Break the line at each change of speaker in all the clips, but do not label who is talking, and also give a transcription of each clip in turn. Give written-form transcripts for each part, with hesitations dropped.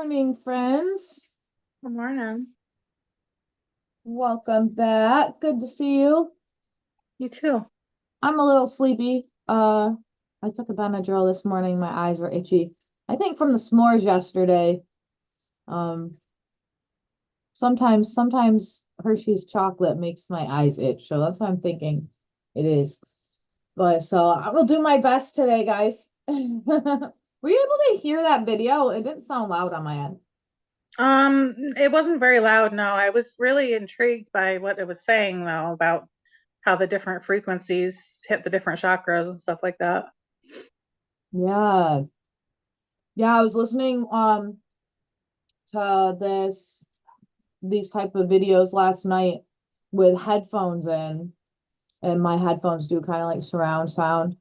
morning, friends.
Good morning.
Welcome back. Good to see you.
You too.
I'm a little sleepy. I took a Benadryl this morning. My eyes were itchy. I think from the s'mores yesterday. Um, sometimes Hershey's chocolate makes my eyes itch, so that's what I'm thinking it is. But so I will do my best today, guys. Were you able to hear that video? It didn't sound loud on my end.
It wasn't very loud, no. I was really intrigued by what it was saying though about how the different frequencies hit the different chakras and stuff like that.
Yeah. Yeah, I was listening to these type of videos last night with headphones in, and my headphones do kind of like surround sound.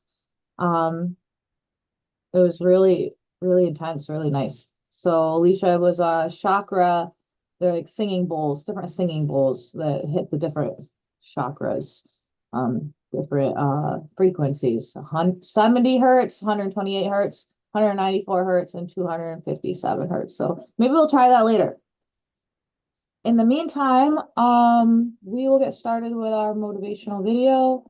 Um, it was really intense, really nice. So Alicia was chakra, they're like singing bowls, different singing bowls that hit the different chakras, different frequencies. 70 hertz, 128 hertz, 194 hertz, and 257 hertz. So maybe we'll try that later. In the meantime, we will get started with our motivational video.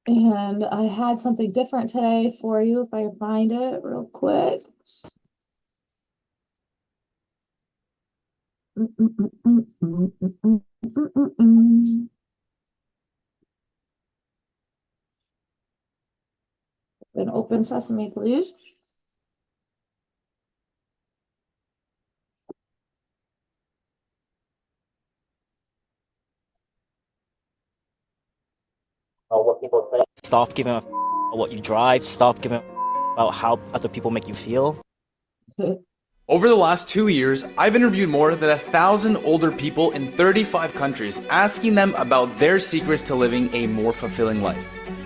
And I had something different today for you, if I can find it real quick. It's an open sesame, please.
What people think. Stop giving a what you drive. Stop giving about how other people make you feel.
Over the last 2 years, I've interviewed more than 1,000 older people in 35 countries, asking them about their secrets to living a more fulfilling life.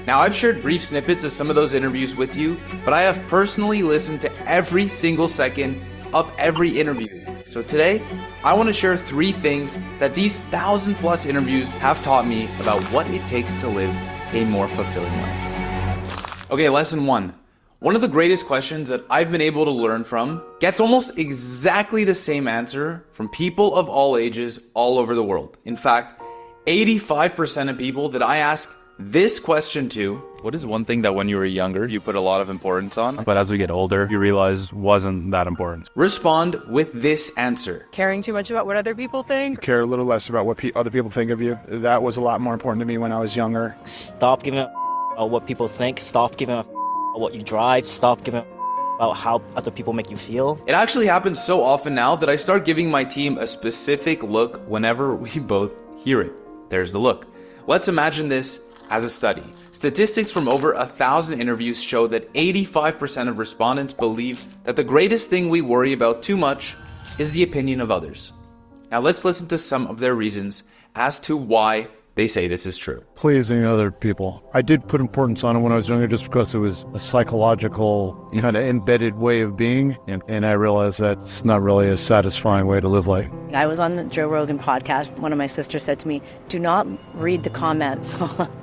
Now, I've shared brief snippets of some of those interviews with you, but I have personally listened to every single second of every interview. So today, I want to share 3 things that these 1,000+ interviews have taught me about what it takes to live a more fulfilling life. Okay, lesson 1. One of the greatest questions that I've been able to learn from gets almost exactly the same answer from people of all ages all over the world. In fact, 85% of people that I ask this question to,
what is one thing that when you were younger you put a lot of importance on, but as we get older you realize wasn't that important?
respond with this answer.
Caring too much about what other people think.
Care a little less about what other people think of you. That was a lot more important to me when I was younger.
Stop giving a what people think. Stop giving a what you drive. Stop giving about how other people make you feel.
It actually happens so often now that I start giving my team a specific look whenever we both hear it. There's the look. Let's imagine this as a study. Statistics from over 1,000 interviews show that 85% of respondents believe that the greatest thing we worry about too much is the opinion of others. Now let's listen to some of their reasons as to why they say this is true.
Pleasing other people. I did put importance on it when I was younger just because it was a psychological kind of embedded way of being. And I realized that's not really a satisfying way to live life.
I was on the Joe Rogan podcast. One of my sisters said to me, do not read the comments.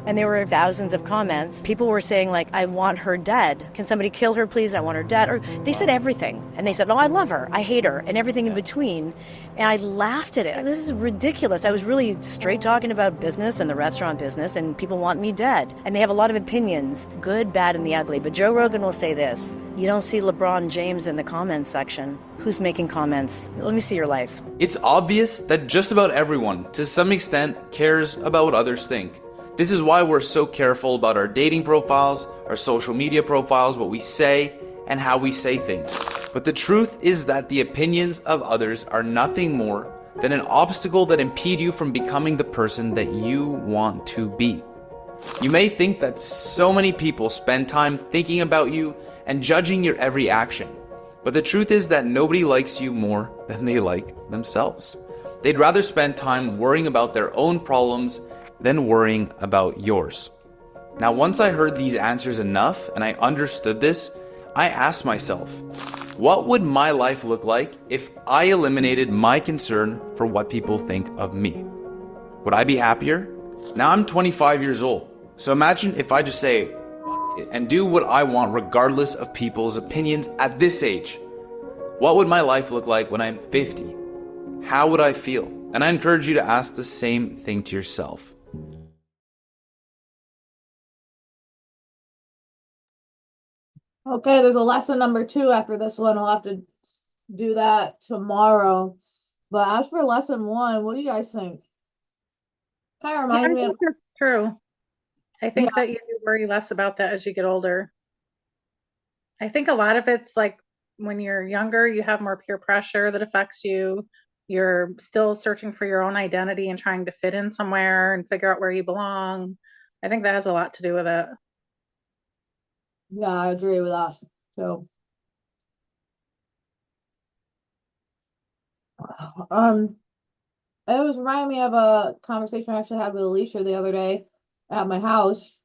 And there were thousands of comments. People were saying like, I want her dead. Can somebody kill her, please? I want her dead. Or they said everything. And they said, oh, I love her. I hate her. And everything in between. And I laughed at it. This is ridiculous. I was really straight talking about business and the restaurant business, and people want me dead. And they have a lot of opinions, good, bad, and the ugly. But Joe Rogan will say this, you don't see LeBron James in the comments section. Who's making comments? Let me see your life.
It's obvious that just about everyone, to some extent, cares about what others think. This is why we're so careful about our dating profiles, our social media profiles, what we say, and how we say things. But the truth is that the opinions of others are nothing more than an obstacle that impede you from becoming the person that you want to be. You may think that so many people spend time thinking about you and judging your every action. But the truth is that nobody likes you more than they like themselves. They'd rather spend time worrying about their own problems than worrying about yours. Now, once I heard these answers enough and I understood this, I asked myself, what would my life look like if I eliminated my concern for what people think of me? Would I be happier? Now I'm 25 years old, so imagine if I just say, and do what I want regardless of people's opinions at this age. What would my life look like when I'm 50? How would I feel? And I encourage you to ask the same thing to yourself.
Okay, there's a lesson number 2 after this one. I'll have to do that tomorrow. But as for lesson 1, what do you guys think? Kind of
Yeah,
reminds
I
me of,
think that's true. I think
Yeah.
that you worry less about that as you get older. I think a lot of it's like when you're younger, you have more peer pressure that affects you. You're still searching for your own identity and trying to fit in somewhere and figure out where you belong. I think that has a lot to do with it.
yeah, I agree with that. So, it was reminding me of a conversation I actually had with Alicia the other day at my house.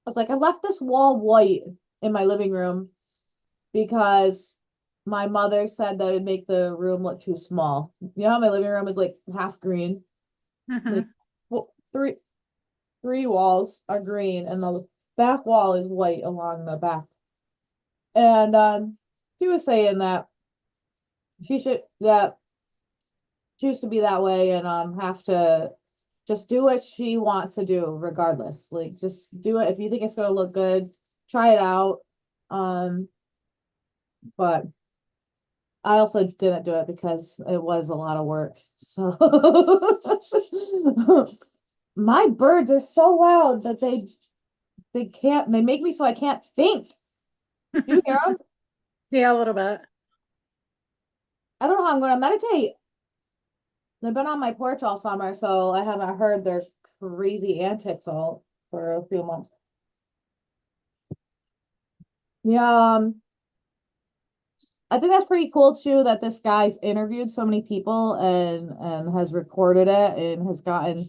I was like, I left this wall white in my living room because my mother said that it'd make the room look too small. You know how my living room is like half green? Like
Mhm.
well, three walls are green and the back wall is white along the back. And she was saying that she should that choose to be that way and have to just do what she wants to do regardless. Like just do it if you think it's gonna look good, try it out. Um, but I also didn't do it because it was a lot of work. So my birds are so loud that they make me so I can't think. Do you hear them?
Yeah, a little bit.
I don't know how I'm gonna meditate. They've been on my porch all summer, so I haven't heard their crazy antics all for a few months. Yeah, I think that's pretty cool too that this guy's interviewed so many people and has recorded it and has gotten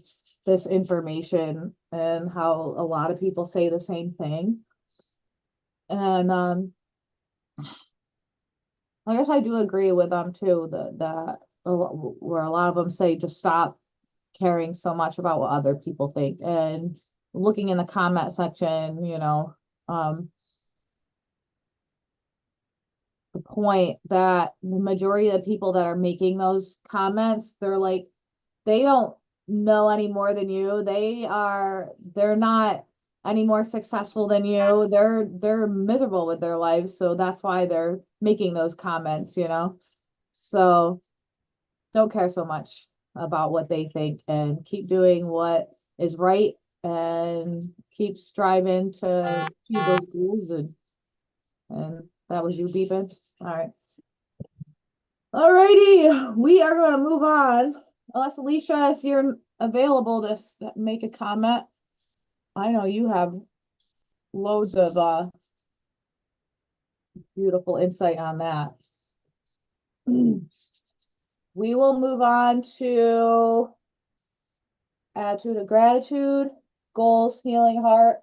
this information and how a lot of people say the same thing. And I guess I do agree with them too that where a lot of them say just stop caring so much about what other people think and looking in the comment section, the point that the majority of the people that are making those comments, they're like, they don't know any more than you. They're not any more successful than you. They're miserable with their lives, so that's why they're making those comments. So don't care so much about what they think and keep doing what is right and keep striving to achieve those goals and that was you beeping. All right. Alrighty, we are going to move on. Unless Alicia, if you're available to make a comment. I know you have loads of beautiful insight on that. We will move on to attitude of gratitude, goals, healing heart.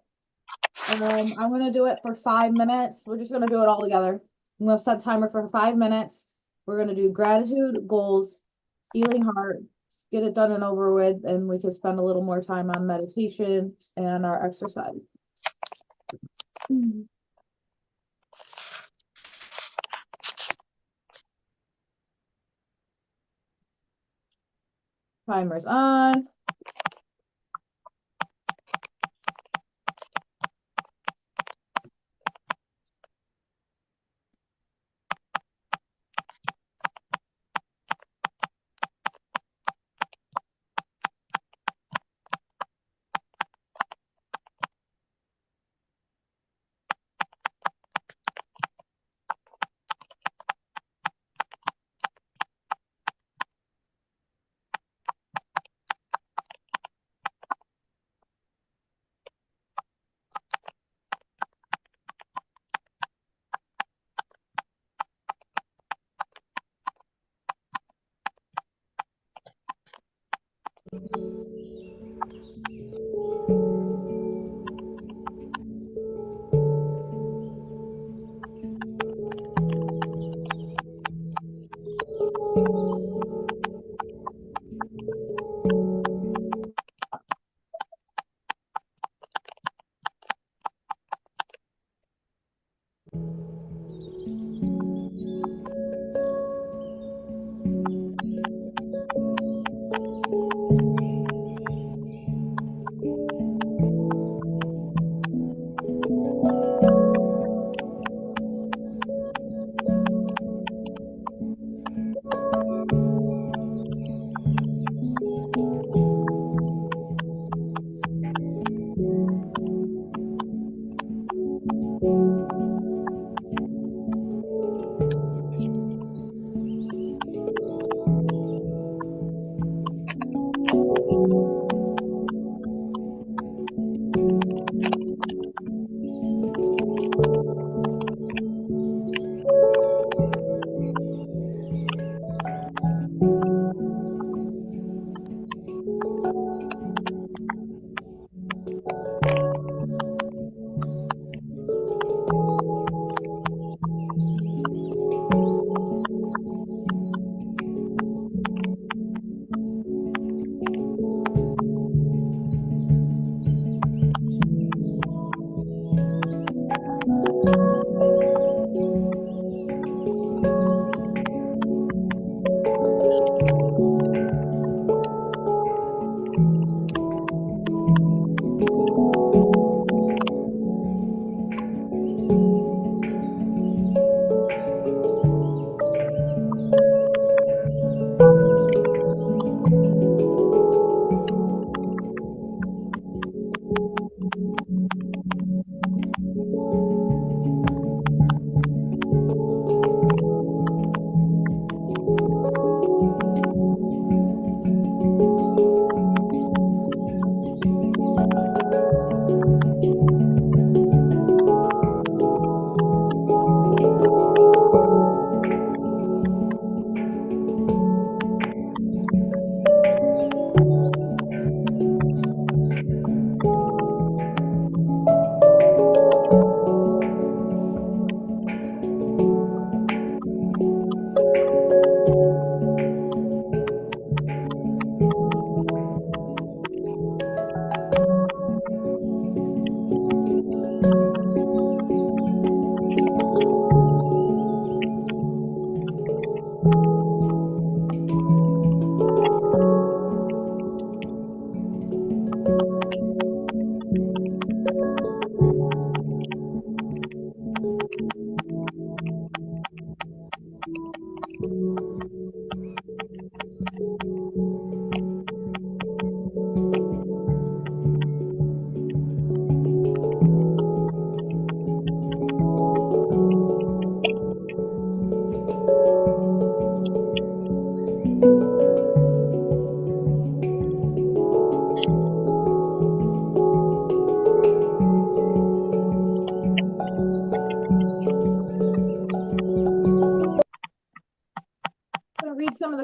I'm gonna do it for 5 minutes. We're just gonna do it all together. I'm gonna set a timer for 5 minutes. We're gonna do gratitude, goals, healing heart, get it done and over with, and we can spend a little more time on meditation and our exercise. Timer's on.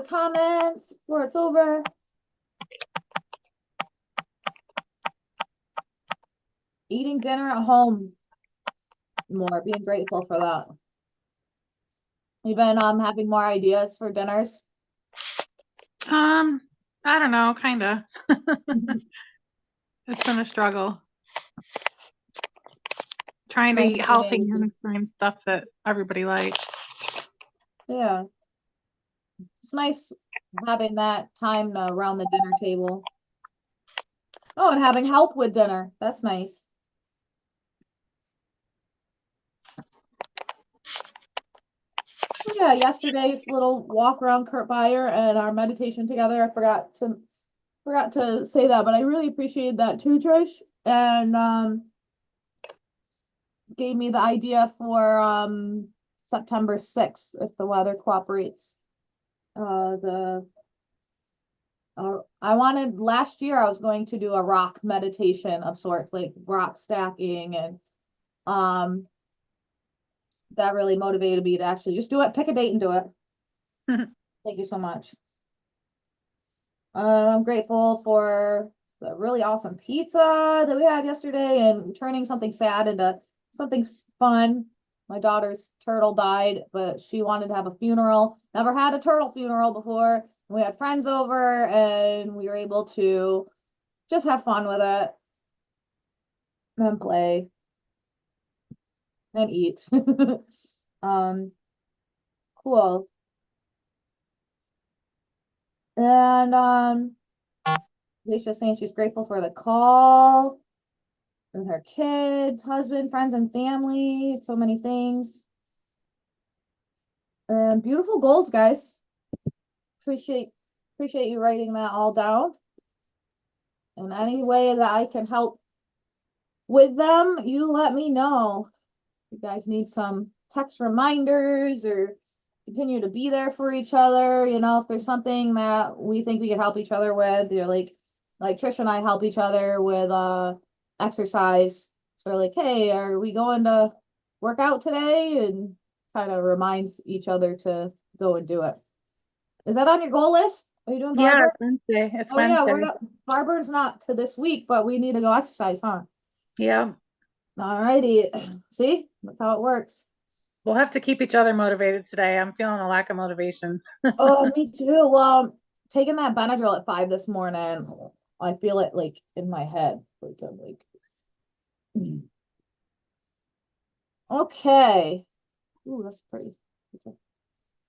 comments before it's over? Eating dinner at home more, being grateful for that. You've been having more ideas for dinners?
I don't know, kind of. It's been a struggle. Trying to eat healthy and find stuff that everybody likes.
Yeah. It's nice having that time around the dinner table. Oh, and having help with dinner. That's nice. Oh, yeah, yesterday's little walk around Kurt Beyer and our meditation together. I forgot to say that, but I really appreciated that too, Trish. And gave me the idea for September 6th if the weather cooperates. I wanted last year I was going to do a rock meditation of sorts, like rock stacking, and that really motivated me to actually just do it, pick a date and do it. Thank you so much. I'm grateful for the really awesome pizza that we had yesterday and turning something sad into something fun. My daughter's turtle died, but she wanted to have a funeral. Never had a turtle funeral before. We had friends over and we were able to just have fun with it and play and eat. Cool. And Alicia's saying she's grateful for the call and her kids, husband, friends, and family. So many things. And beautiful goals, guys. Appreciate you writing that all down. And any way that I can help with them, you let me know. You guys need some text reminders or continue to be there for each other. You know, if there's something that we think we can help each other with, you're like Trish and I help each other with exercise. So like, hey, are we going to work out today? And kind of reminds each other to go and do it. Is that on your goal list? Are you doing
Yeah,
barburn?
it's Wednesday. It's
Oh yeah,
Wednesday.
we're not, barburn's not to this week, but we need to go exercise, huh?
Yeah.
All righty. See, that's how it works.
We'll have to keep each other motivated today. I'm feeling a lack of motivation.
Oh, me too. Well, taking that Benadryl at 5 this morning, I feel it like in my head. Like I'm like, okay. Ooh, that's pretty. Okay.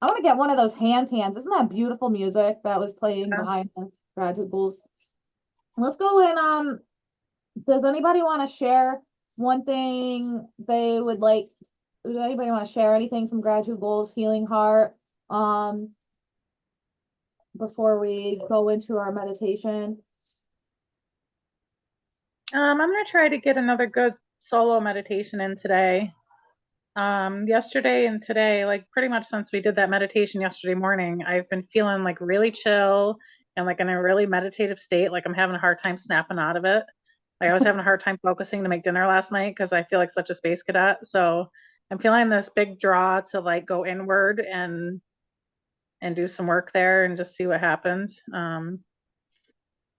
I want to get one of those hand pans. Isn't that beautiful music that was playing behind the graduate goals? Let's go in. Does anybody want to share one thing they would like? Does anybody want to share anything from Gratitude Goals Healing Heart? Before we go into our meditation.
I'm gonna try to get another good solo meditation in today. Yesterday and today, like pretty much since we did that meditation yesterday morning, I've been feeling like really chill and like in a really meditative state. Like I'm having a hard time snapping out of it. Like I was having a hard time focusing to make dinner last night because I feel like such a space cadet. So I'm feeling this big draw to like go inward and do some work there and just see what happens.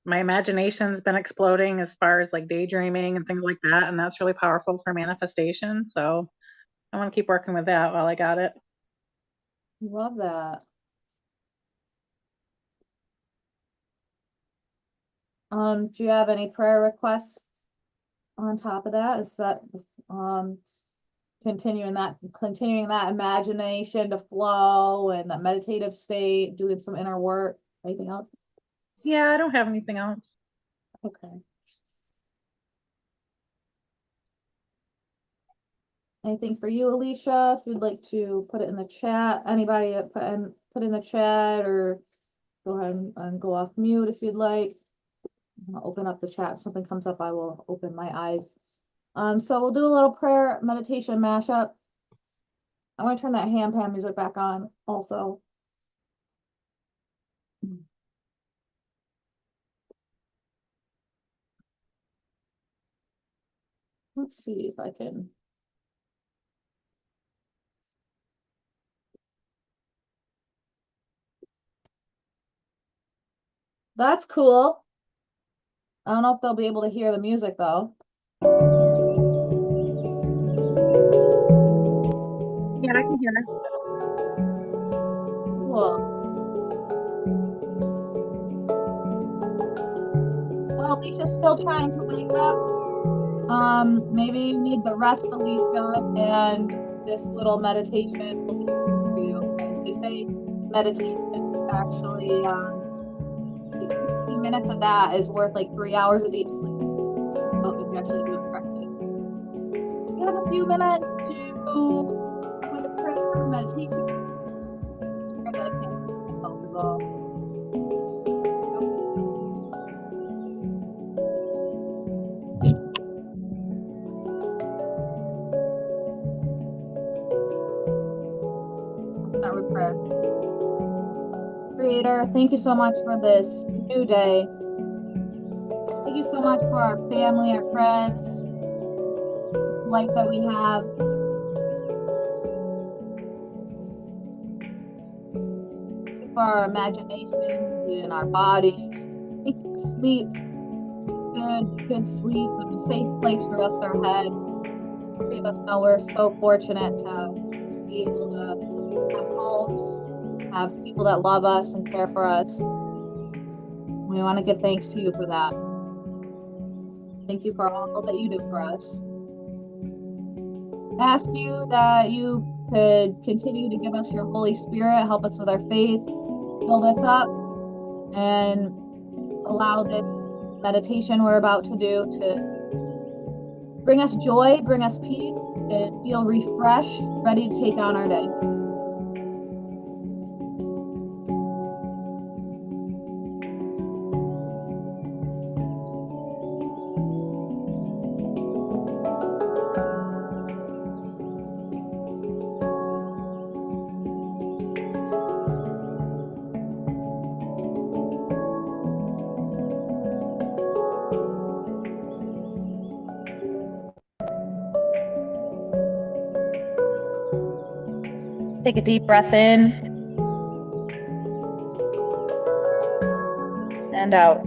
My imagination's been exploding as far as like daydreaming and things like that, and that's really powerful for manifestation. So I want to keep working with that while I got it.
Love that. Do you have any prayer requests on top of that? Is that continuing that imagination to flow and that meditative state, doing some inner work? Anything else?
Yeah, I don't have anything else.
Okay. Anything for you, Alicia? If you'd like to put it in the chat, anybody put in the chat, or go ahead and go off mute if you'd like. I'll open up the chat. If something comes up, I will open my eyes. So we'll do a little prayer meditation mashup. I'm going to turn that hand pan music back on also. Let's see if I can. That's cool. I don't know if they'll be able to hear the music though.
Yeah, I can hear it.
Cool. Well, Alicia's still trying to wake up. Maybe you need the rest, Alicia, and this little meditation will be for you. As they say, meditation actually, 15 minutes of that is worth like 3 hours of deep sleep. So if you actually do it correctly. You have a few minutes to do a prayer meditation. I can't see myself as well. Start with prayer. Creator, thank you so much for this new day. Thank you so much for our family, our friends, the life that we have. Thank you for our imaginations and our bodies. Thank you for sleep. Good sleep and a safe place to rest our head. Three of us know we're so fortunate to be able to have homes, have people that love us and care for us. We want to give thanks to you for that. Thank you for all that you do for us. I ask you that you could continue to give us your Holy Spirit, help us with our faith, build us up, and allow this meditation we're about to do to bring us joy, bring us peace, and feel refreshed, ready to take on our day. Take a deep breath in and out.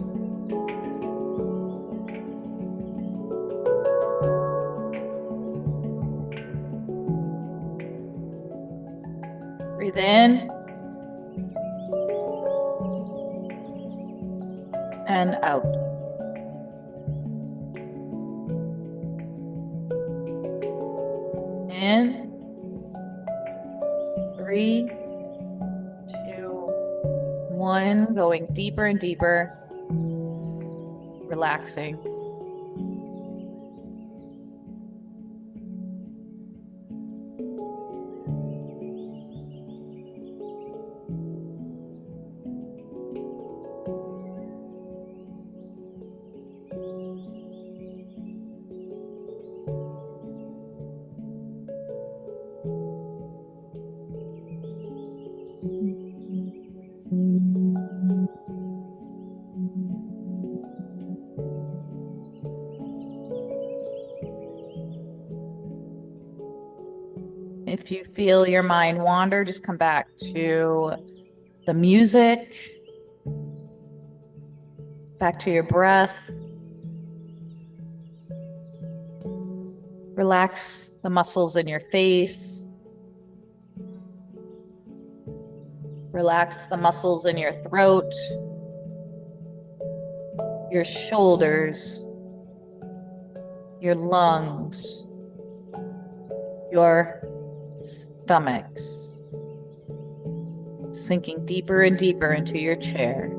Breathe in and out. In. 3, 2, 1, going deeper and deeper, relaxing. If you feel your mind wander, just come back to the music, back to your breath. Relax the muscles in your face. Relax the muscles in your throat, your shoulders, your lungs, your stomachs, sinking deeper and deeper into your chair,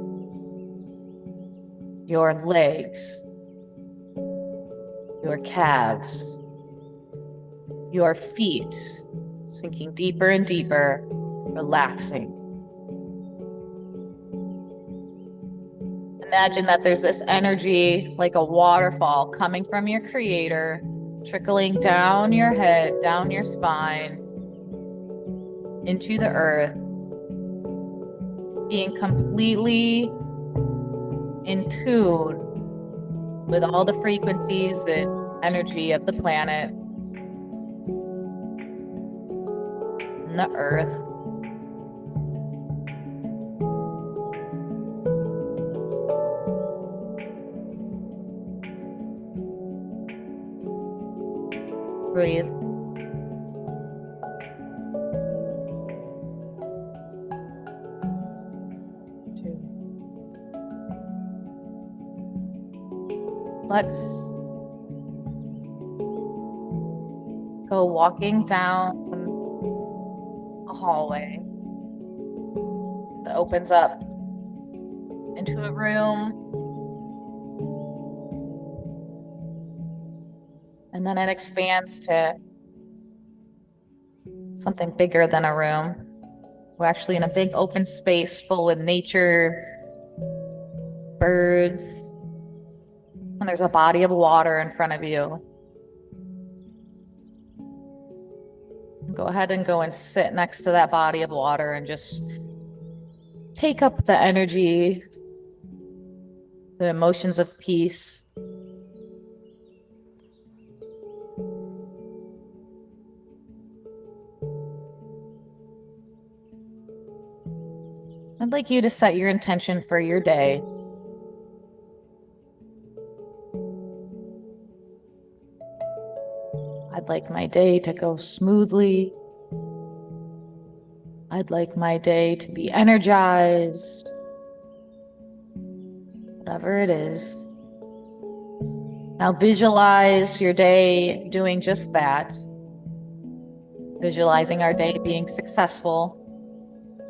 your legs, your calves, your feet, sinking deeper and deeper, relaxing. Imagine that there's this energy like a waterfall coming from your creator, trickling down your head, down your spine, into the earth, being completely in tune with all the frequencies and energy of the planet and the earth. Breathe. Two. Let's go walking down a hallway that opens up into a room, and then it expands to something bigger than a room. We're actually in a big open space full with nature, birds, and there's a body of water in front of you. Go ahead and go and sit next to that body of water and just take up the energy, the emotions of peace. I'd like you to set your intention for your day. I'd like my day to go smoothly. I'd like my day to be energized. Whatever it is. Now visualize your day doing just that. Visualizing our day being successful,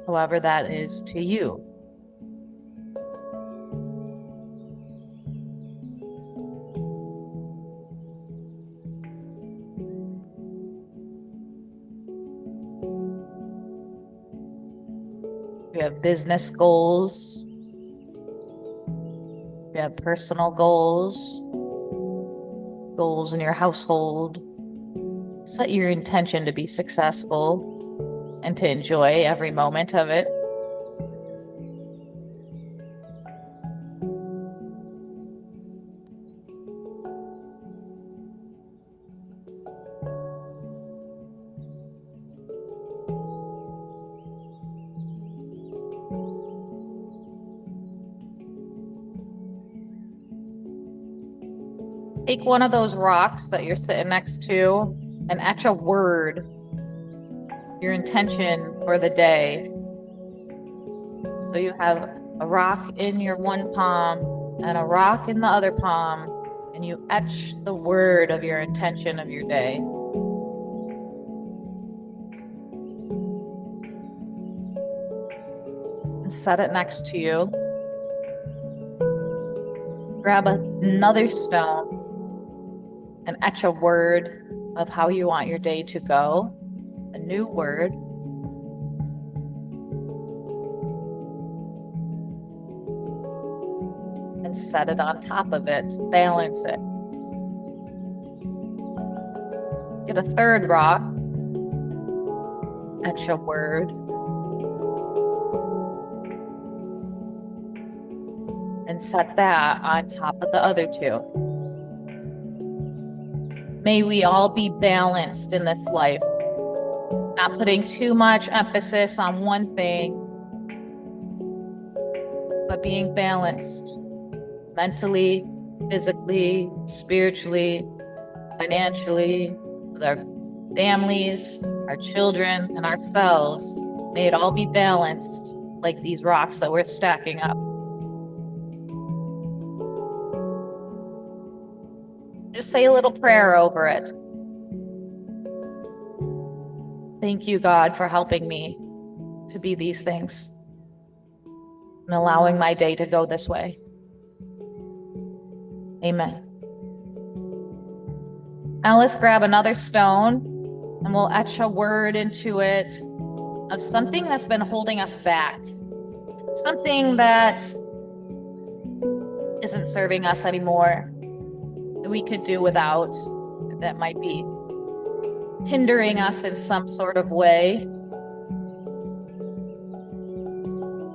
however that is to you. We have business goals. We have personal goals. Goals in your household. Set your intention to be successful and to enjoy every moment of it. Take one of those rocks that you're sitting next to and etch a word, your intention for the day. So you have a rock in your one palm and a rock in the other palm, and you etch the word of your intention of your day. And set it next to you. Grab another stone and etch a word of how you want your day to go, a new word. And set it on top of it, balance it. Get a third rock, etch a word. And set that on top of the other two. May we all be balanced in this life, not putting too much emphasis on one thing, but being balanced mentally, physically, spiritually, financially, with our families, our children, and ourselves. May it all be balanced like these rocks that we're stacking up. Just say a little prayer over it. Thank you, God, for helping me to be these things and allowing my day to go this way. Amen. Now let's grab another stone and we'll etch a word into it of something that's been holding us back. Something that isn't serving us anymore, that we could do without, that might be hindering us in some sort of way.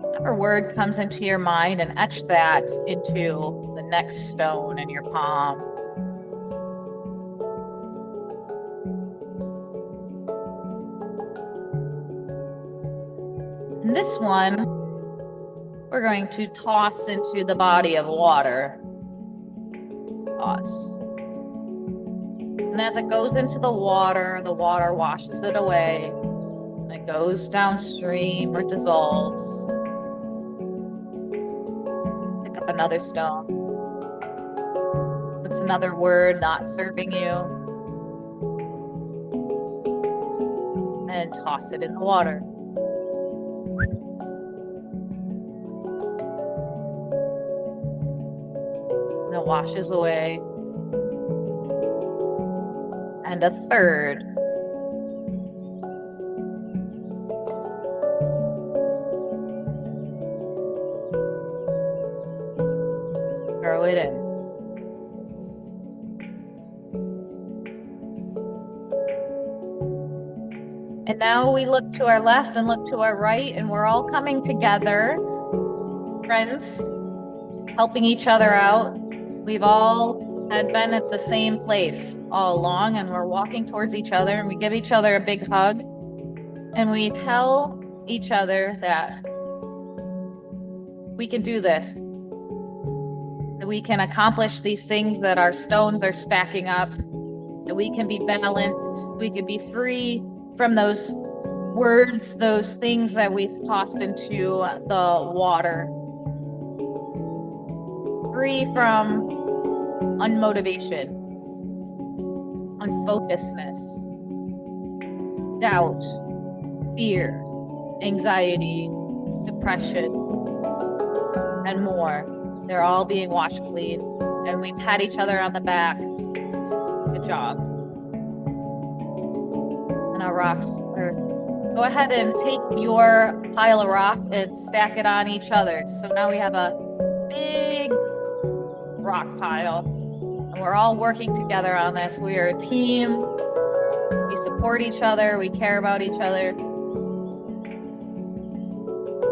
Whatever word comes into your mind, and etch that into the next stone in your palm. And this one, we're going to toss into the body of water. Toss. And as it goes into the water washes it away. And it goes downstream or dissolves. Pick up another stone. It's another word not serving you. And toss it in the water. And it washes away. And a third. Throw it in. And now we look to our left and look to our right, and we're all coming together, friends, helping each other out. We've all had been at the same place all along, and we're walking towards each other, and we give each other a big hug, and we tell each other that we can do this, that we can accomplish these things, that our stones are stacking up, that we can be balanced, we can be free from those words, those things that we've tossed into the water. Free from unmotivation, unfocusedness, doubt, fear, anxiety, depression, and more. They're all being washed clean, and we pat each other on the back. Good job. And our rocks are, go ahead and take your pile of rock and stack it on each other. So now we have a big rock pile, and we're all working together on this. We are a team. We support each other. We care about each other.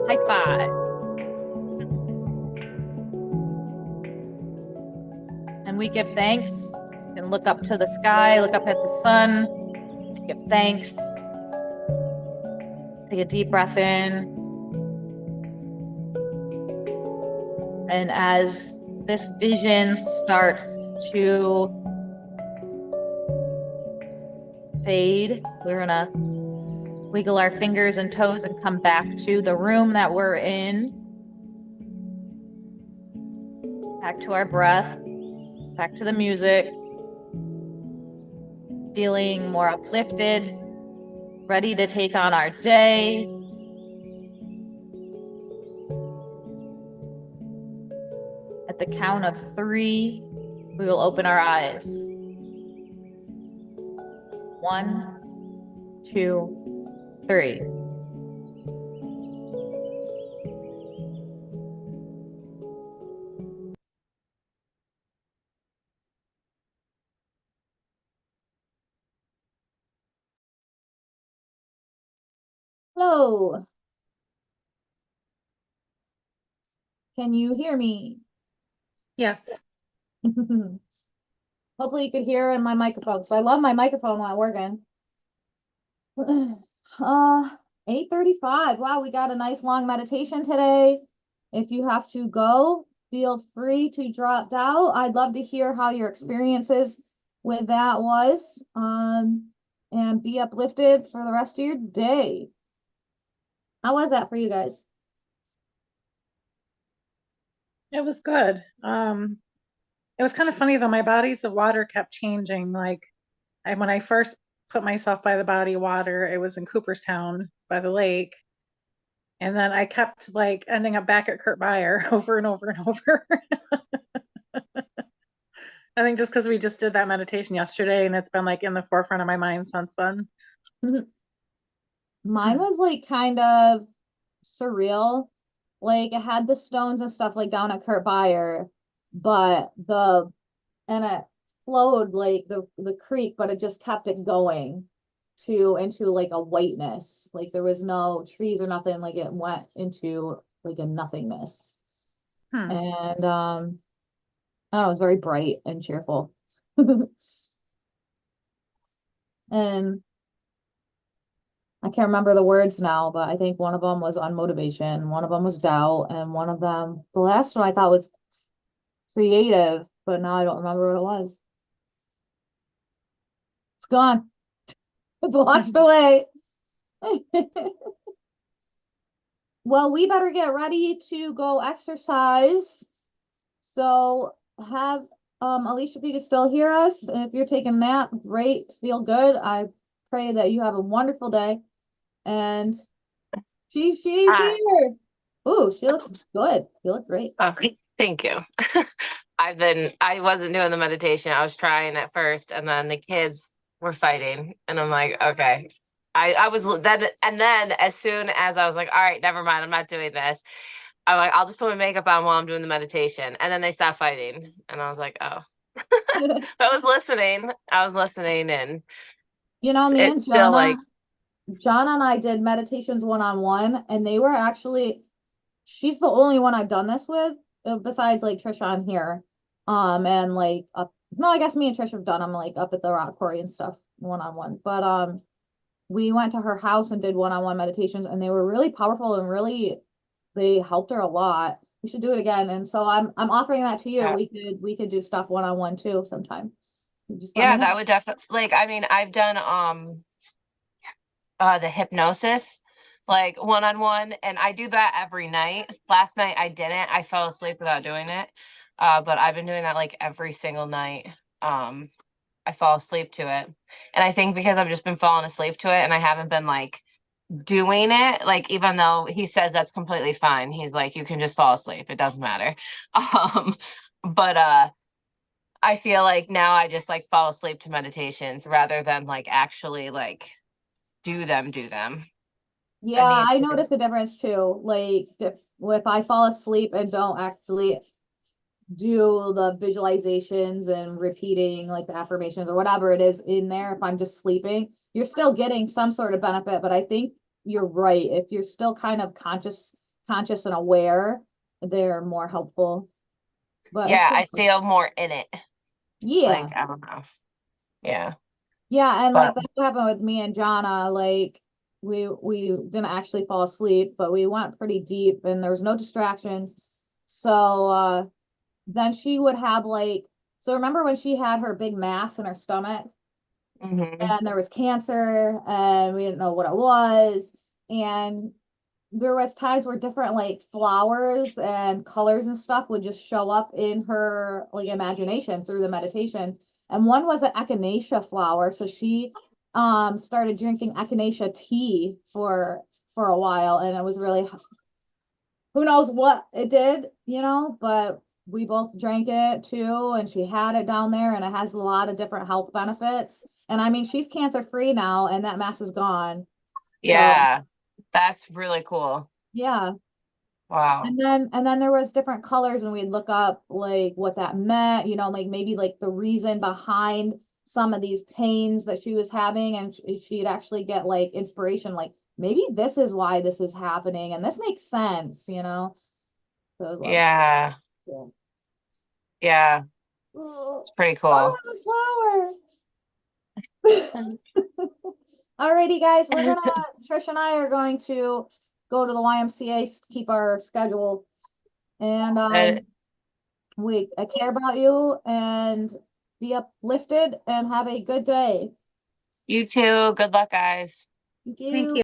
High five. And we give thanks and look up to the sky, look up at the sun, and give thanks. Take a deep breath in. And as this vision starts to fade, we're gonna wiggle our fingers and toes and come back to the room that we're in. Back to our breath, back to the music. Feeling more uplifted, ready to take on our day. At the count of 3, we will open our eyes. 1, 2, 3. Hello. Can you hear me?
Yes.
Hopefully you could hear in my microphone, because I love my microphone while working. 8:35. Wow, we got a nice long meditation today. If you have to go, feel free to drop out. I'd love to hear how your experiences with that was. And be uplifted for the rest of your day. How was that for you guys?
It was good. It was kind of funny though. My bodies of water kept changing. Like when I first put myself by the body of water, it was in Cooperstown by the lake. And then I kept like ending up back at Kurt Beyer over and over and over. I think just because we just did that meditation yesterday and it's been like in the forefront of my mind since then.
Mine was like kind of surreal. Like it had the stones and stuff like down at Kurt Beyer, but and it flowed like the creek, but it just kept it going into like a whiteness. Like there was no trees or nothing, like it went into like a nothingness. And I don't know, it was very bright and cheerful. And I can't remember the words now, but I think one of them was unmotivation, one of them was doubt, and one of them, the last one I thought was creative, but now I don't remember what it was. gone. It's washed away. Well, we better get ready to go exercise. So have Alicia, if you can still hear us, and if you're taking a nap, great, feel good. I pray that you have a wonderful day. And she's here. Ooh, she looks good. You look great.
Oh, thank you. I wasn't doing the meditation. I was trying at first, and then the kids were fighting, and I'm like, okay. I was then, and then as soon as I was like, all right, never mind, I'm not doing this. I'm like, I'll just put my makeup on while I'm doing the meditation, and then they stopped fighting, and I was like, oh. I was listening, and
You know, me
it's
and
still like,
Jana and I did meditations one-on-one, and they were actually, she's the only one I've done this with, besides like Trisha on here. And like up, no, I guess me and Trisha have done them like up at the rock quarry and stuff one-on-one. But we went to her house and did one-on-one meditations, and they were really powerful and really, they helped her a lot. We should do it again. And so I'm offering that to you.
Yeah.
We could do stuff one-on-one too sometime. Just let me
yeah,
know.
that would definitely, like, I mean, I've done the hypnosis like one-on-one, and I do that every night. Last night I didn't. I fell asleep without doing it. But I've been doing that like every single night. I fall asleep to it. And I think because I've just been falling asleep to it and I haven't been like doing it, like, even though he says that's completely fine. He's like, you can just fall asleep. It doesn't matter. But I feel like now I just like fall asleep to meditations rather than like actually like do them.
Yeah,
need
I
to.
noticed the difference too. Like if I fall asleep and don't actually do the visualizations and repeating like the affirmations or whatever it is in there, if I'm just sleeping, you're still getting some sort of benefit. But I think you're right. If you're still kind of conscious and aware, they're more helpful. But
Yeah, I
it's
feel more in it.
yeah.
Like, I don't know. Yeah.
Yeah, and like
But
that's what happened with me and Jana. Like we didn't actually fall asleep, but we went pretty deep and there was no distractions. So then she would have like, so remember when she had her big mass in her stomach and there was cancer and we didn't know what it was, and there was times where different like flowers and colors and stuff would just show up in her like imagination through the meditation. And one was an echinacea flower, so she started drinking echinacea tea for a while, and it was really, who knows what it did, but we both drank it too, and she had it down there, and it has a lot of different health benefits. And I mean, she's cancer free now, and that mass is gone. So
yeah, that's really cool.
yeah.
Wow.
And then there was different colors, and we'd look up like what that meant, like maybe like the reason behind some of these pains that she was having, and she'd actually get like inspiration, like maybe this is why this is happening, and this makes sense. So I love
Yeah.
it.
Yeah.
Yeah.
It's pretty cool.
Oh, flower. Alrighty, guys, Trish and I are going to go to the YMCA to keep our schedule. And I care about you, and be uplifted and have a good day.
You too. Good luck, guys.
Thank
Thank
you.
you.